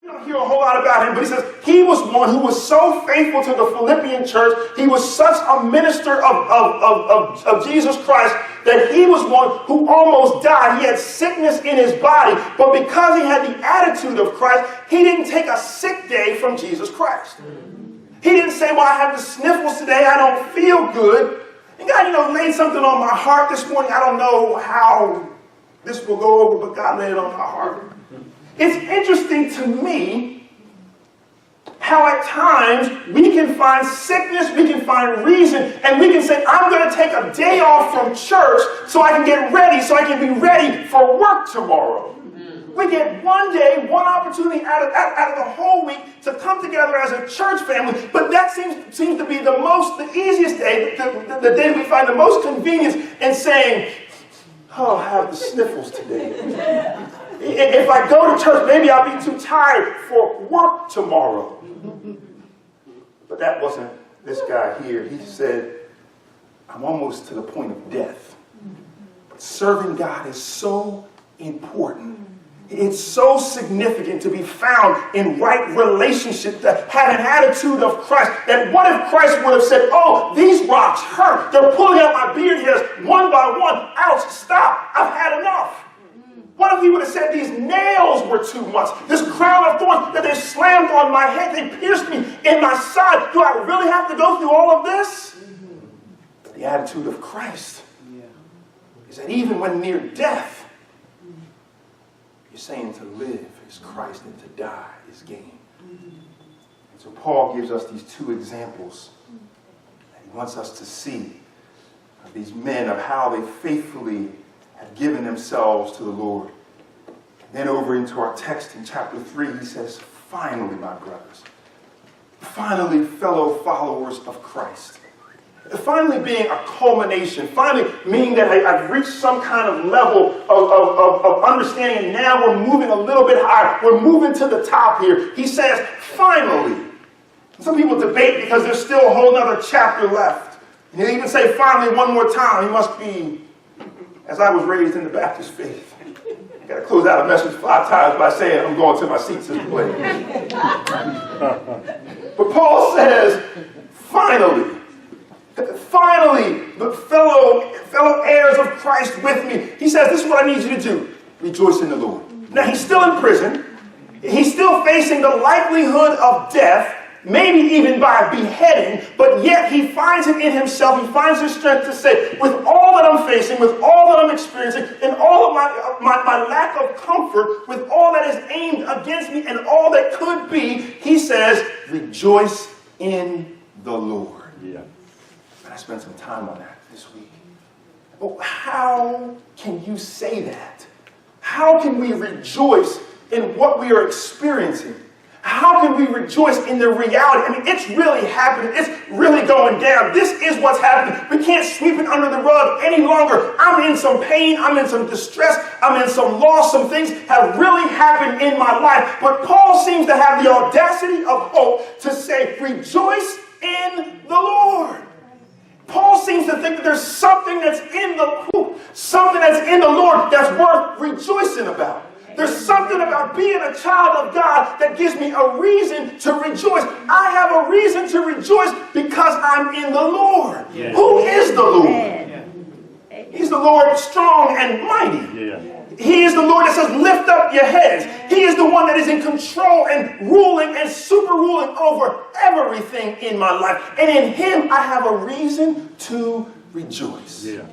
You don't hear a whole lot about him, but he says he was one who was so faithful to the Philippian church. He was such a minister of Jesus Christ that he was one who almost died. He had sickness in his body, but because he had the attitude of Christ, he didn't take a sick day from Jesus Christ. He didn't say, well, I have the sniffles today, I don't feel good. And God, laid something on my heart this morning. I don't know how this will go over, but God laid it on my heart. It's interesting to me how at times we can find sickness, we can find reason, and we can say, I'm going to take a day off from church so I can get ready, so I can be ready for work tomorrow. We get one day, one opportunity out of the whole week to come together as a church family, but that seems to be the easiest day, the day we find the most convenience in saying, oh, I have the sniffles today. If I go to church, maybe I'll be too tired for work tomorrow. But that wasn't this guy here. He said, I'm almost to the point of death. But serving God is so important. It's so significant to be found in right relationship, to have an attitude of Christ. That what if Christ would have said, oh, these rocks hurt. They're pulling out my beard hairs one by one. Ouch, stop. I've had enough. What if he would have said these nails were too much? This crown of thorns that they slammed on my head, they pierced me in my side. Do I really have to go through all of this? The attitude of Christ is that even when near death, you're saying to live is Christ and to die is gain. And so Paul gives us these two examples. And he wants us to see of these men, of how they faithfully have given themselves to the Lord. And then over into our text in chapter 3, he says, finally, my brothers, finally, fellow followers of Christ. Finally being a culmination, finally meaning that I've reached some kind of level of understanding, and now we're moving a little bit higher. We're moving to the top here. He says, finally. Some people debate because there's still a whole other chapter left. And they even say finally one more time. He must be, as I was raised in the Baptist faith. I got to close out a message 5 times by saying I'm going to my seat, Sister Blake. But Paul says, finally, the fellow heirs of Christ with me. He says, this is what I need you to do. Rejoice in the Lord. Now, he's still in prison. He's still facing the likelihood of death, maybe even by beheading, but yet he finds it in himself. He finds the strength to say, with all that I'm facing, with all that I'm experiencing, and all of my lack of comfort, with all that is aimed against me and all that could be, he says, rejoice in the Lord. Yeah. I spent some time on that this week. Well, how can you say that? How can we rejoice in what we are experiencing? How can we rejoice in the reality? I mean, it's really happening. It's really going down. This is what's happening. We can't sweep it under the rug any longer. I'm in some pain. I'm in some distress. I'm in some loss. Some things have really happened in my life. But Paul seems to have the audacity of hope to say, rejoice in the Lord. Paul seems to think that there's something that's in the Lord that's worth rejoicing about. There's something about being a child of God that gives me a reason to rejoice. I have a reason to rejoice because I'm in the Lord. Yeah. Who is the Lord? Yeah. He's the Lord strong and mighty. Yeah. He is the Lord that says, lift up your heads. He is the one that is in control and ruling and super ruling over everything in my life. And in him, I have a reason to rejoice. Yeah.